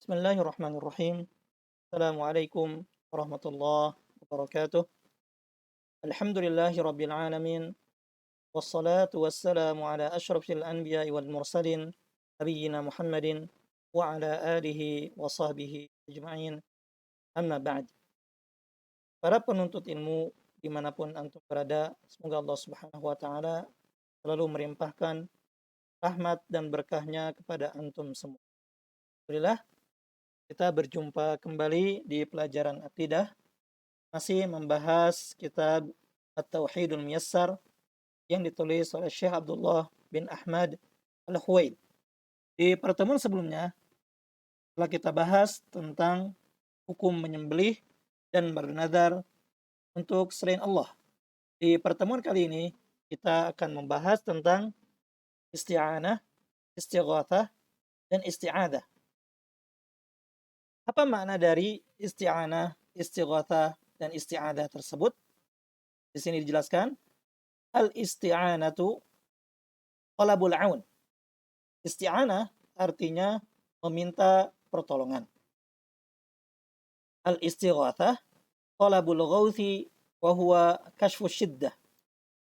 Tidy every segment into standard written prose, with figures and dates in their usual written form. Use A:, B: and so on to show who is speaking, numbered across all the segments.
A: Bismillahirrahmanirrahim. Assalamualaikum warahmatullahi wabarakatuh. Alhamdulillahi rabbil alamin. Wassalatu wassalamu ala asyrafil anbiya'i wal mursalin nabiyyina Muhammadin wa ala alihi wa sahbihi ajma'in. Amma ba'd. Para penuntut ilmu dimanapun antum berada, semoga Allah Subhanahu wa taala selalu melimpahkan rahmat dan berkahnya kepada antum semua. Alhamdulillah, kita berjumpa kembali di pelajaran akidah, masih membahas kitab At-Tauhidul Muyassar yang ditulis oleh Syekh Abdullah bin Ahmad Al-Khuwail. Di pertemuan sebelumnya telah kita bahas tentang hukum menyembelih dan bernadar untuk selain Allah. Di pertemuan kali ini kita akan membahas tentang isti'anah, istighatsah, dan isti'adah. Apa makna dari isti'anah, istighatsah, dan isti'adah tersebut? Di sini dijelaskan, al-isti'anatu talabul aun. Isti'anah artinya meminta pertolongan. Al-istighatsah talabul ghauthi wa huwa kashfu syiddah.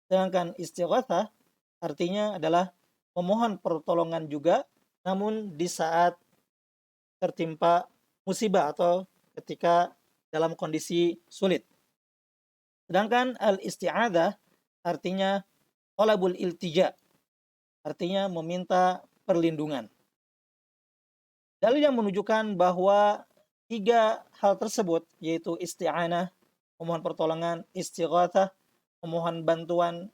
A: Sedangkan istighatsah artinya adalah memohon pertolongan juga, namun di saat tertimpa musibah atau ketika dalam kondisi sulit. Sedangkan al-isti'adah artinya talabul iltija, artinya meminta perlindungan. Dalil yang menunjukkan bahwa tiga hal tersebut, yaitu isti'anah, memohon pertolongan, istighatsah, memohon bantuan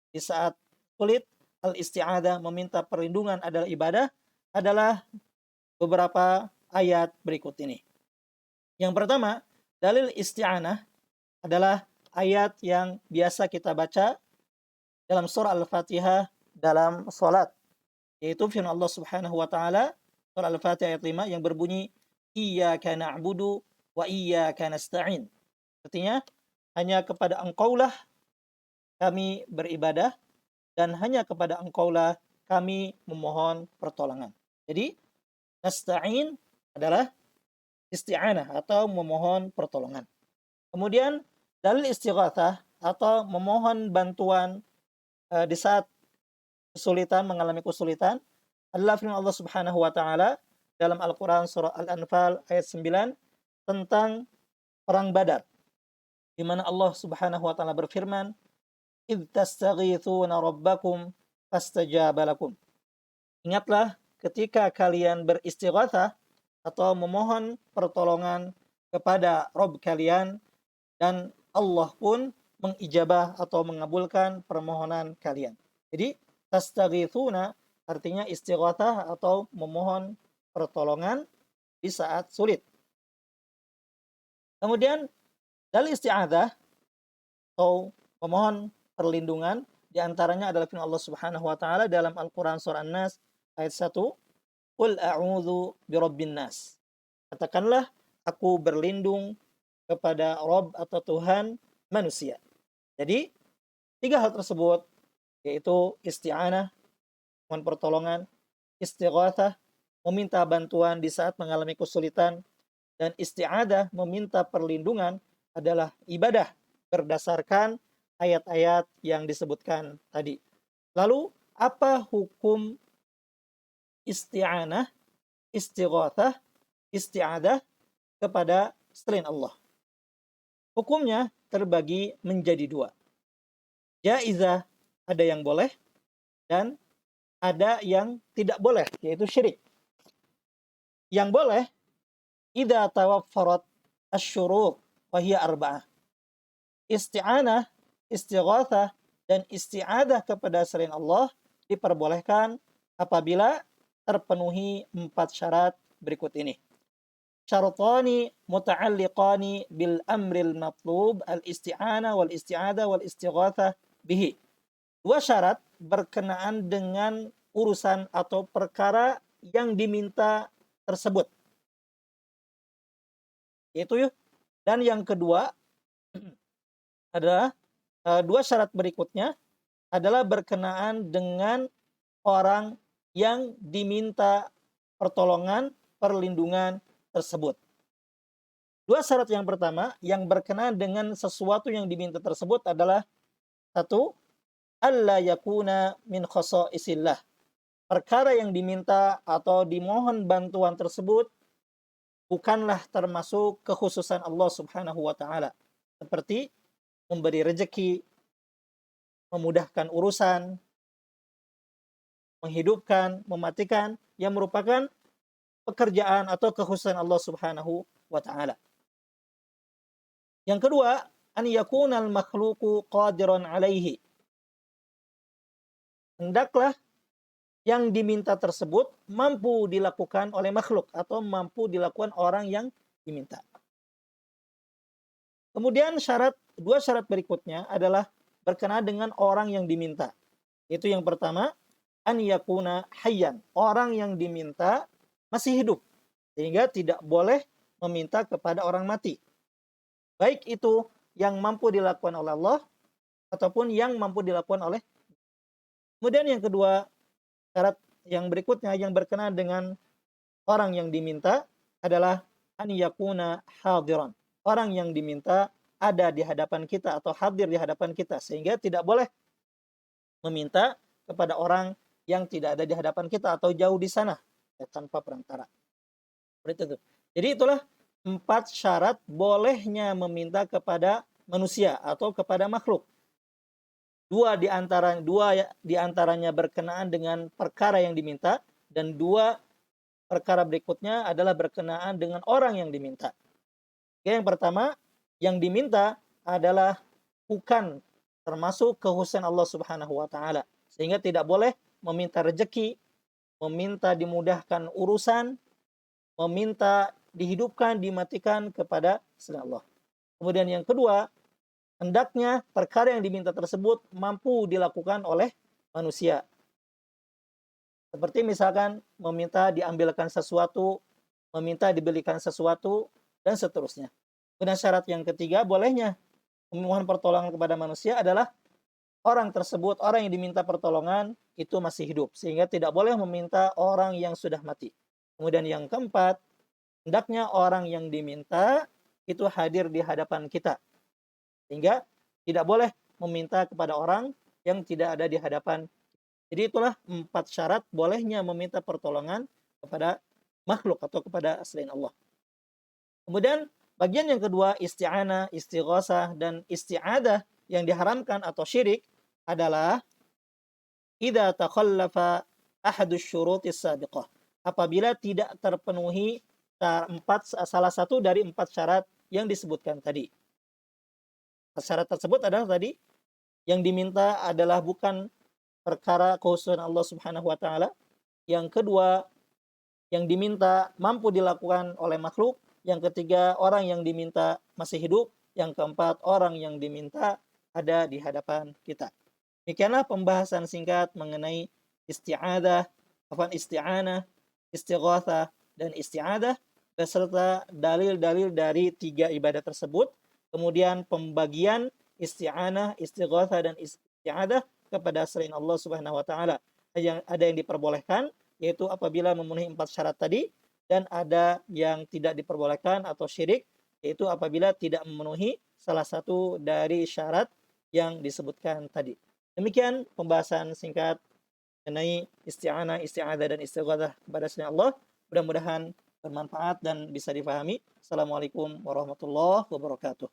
A: di saat sulit, al-isti'adah, meminta perlindungan adalah ibadah, adalah beberapa ayat berikut ini. Yang pertama, dalil isti'anah adalah ayat yang biasa kita baca dalam surah Al-Fatihah dalam salat, yaitu firman Allah Subhanahu wa taala surah Al-Fatihah ayat 5 yang berbunyi iyyaka na'budu wa iyyaka nasta'in. Artinya hanya kepada Engkaulah kami beribadah dan hanya kepada Engkaulah kami memohon pertolongan. Jadi nasta'in adalah isti'anah atau memohon pertolongan. Kemudian dalil istighatsah atau memohon bantuan di saat kesulitan, mengalami kesulitan adalah firman Allah Subhanahu wa taala dalam Al-Qur'an surah Al-Anfal ayat 9 tentang perang Badar, di mana Allah Subhanahu wa taala berfirman, "Idz tastaghitsuna rabbakum fastajaba lakum." Ingatlah ketika kalian beristighatsah atau memohon pertolongan kepada Rabb kalian dan Allah pun mengijabah atau mengabulkan permohonan kalian. Jadi tastaghitsuna artinya istighatsah atau memohon pertolongan di saat sulit. Kemudian dalil isti'adzah atau memohon perlindungan di antaranya adalah firman Allah Subhanahu wa taala dalam Al-Qur'an surah An-Nas ayat 1, "Qul a'udzu birabbin nas." Katakanlah aku berlindung kepada Rabb atau Tuhan manusia. Jadi tiga hal tersebut, yaitu isti'anah, mohon pertolongan, istighatsah, meminta bantuan di saat mengalami kesulitan, dan isti'adah, meminta perlindungan, adalah ibadah berdasarkan ayat-ayat yang disebutkan tadi. Lalu apa hukum isti'anah, istighatsah, isti'adah kepada selain Allah? Hukumnya terbagi menjadi dua. Jaizah, ada yang boleh, dan ada yang tidak boleh, yaitu syirik. Yang boleh, idza tawaffarat asy-syurut wa hiya arba'ah. Isti'anah, istighatsah, dan isti'adah kepada selain Allah diperbolehkan apabila terpenuhi 4 syarat berikut ini. Syarutani muta'alliqani bil amril matlub al-isti'anah wal isti'adah wal istighatsah bihi. Dua syarat berkenaan dengan urusan atau perkara yang diminta tersebut. Yaitu, dan yang kedua adalah dua syarat berikutnya adalah berkenaan dengan orang yang diminta pertolongan perlindungan tersebut. Dua syarat yang pertama yang berkenaan dengan sesuatu yang diminta tersebut adalah satu, alla yakuna min khasaisillah. Perkara yang diminta atau dimohon bantuan tersebut bukanlah termasuk kekhususan Allah Subhanahu wa taala. Seperti memberi rezeki, memudahkan urusan, menghidupkan, mematikan, yang merupakan pekerjaan atau kekhususan Allah Subhanahu wa taala. Yang kedua, an yakunal makhluqu qadiran alaihi. Hendaklah yang diminta tersebut mampu dilakukan oleh makhluk atau mampu dilakukan orang yang diminta. Kemudian dua syarat berikutnya adalah berkenaan dengan orang yang diminta. Itu yang pertama, an yakuna hayyan. Orang yang diminta masih hidup, sehingga tidak boleh meminta kepada orang mati. Baik itu yang mampu dilakukan oleh Allah ataupun yang mampu dilakukan oleh. Kemudian yang kedua, syarat yang berikutnya yang berkenaan dengan orang yang diminta adalah an yakuna hadiran. Orang yang diminta ada di hadapan kita atau hadir di hadapan kita, sehingga tidak boleh meminta kepada orang yang tidak ada di hadapan kita atau jauh di sana tanpa perantara. Seperti itu. Jadi itulah 4 syarat bolehnya meminta kepada manusia atau kepada makhluk. Dua di antaranya berkenaan dengan perkara yang diminta, dan 2 perkara berikutnya adalah berkenaan dengan orang yang diminta. Yang pertama, yang diminta adalah bukan termasuk kekhususan Allah Subhanahu wa taala, sehingga tidak boleh meminta rezeki, meminta dimudahkan urusan, meminta dihidupkan, dimatikan kepada selain Allah. Kemudian yang kedua, hendaknya perkara yang diminta tersebut mampu dilakukan oleh manusia. Seperti misalkan meminta diambilkan sesuatu, meminta dibelikan sesuatu, dan seterusnya. Dan syarat yang ketiga, bolehnya memohon pertolongan kepada manusia adalah orang tersebut, orang yang diminta pertolongan itu masih hidup, sehingga tidak boleh meminta orang yang sudah mati. Kemudian yang keempat, hendaknya orang yang diminta itu hadir di hadapan kita, sehingga tidak boleh meminta kepada orang yang tidak ada di hadapan. Jadi itulah 4 syarat bolehnya meminta pertolongan kepada makhluk atau kepada selain Allah. Kemudian bagian yang kedua, isti'anah, istighosah, dan isti'adah yang diharamkan atau syirik adalah idza takhallafa ahadus syurutis sabiqah. Apabila tidak terpenuhi salah satu dari 4 syarat yang disebutkan tadi. Syarat tersebut adalah tadi yang diminta adalah bukan perkara kekhususan Allah Subhanahu wa taala. Yang kedua, yang diminta mampu dilakukan oleh makhluk. Yang ketiga, orang yang diminta masih hidup. Yang keempat, orang yang diminta ada di hadapan kita. Demikianlah pembahasan singkat mengenai isti'anah, istighatsah, dan isti'adah beserta dalil-dalil dari 3 ibadah tersebut. Kemudian pembagian isti'anah, istighatsah, dan isti'adah kepada selain Allah Subhanahu wa taala. Ada yang diperbolehkan, yaitu apabila memenuhi 4 syarat tadi, dan ada yang tidak diperbolehkan atau syirik, yaitu apabila tidak memenuhi salah satu dari syarat yang disebutkan tadi. Demikian pembahasan singkat mengenai isti'anah, isti'adah, dan istighatsah kepada selain Allah. Mudah-mudahan bermanfaat dan bisa difahami. Assalamualaikum warahmatullahi wabarakatuh.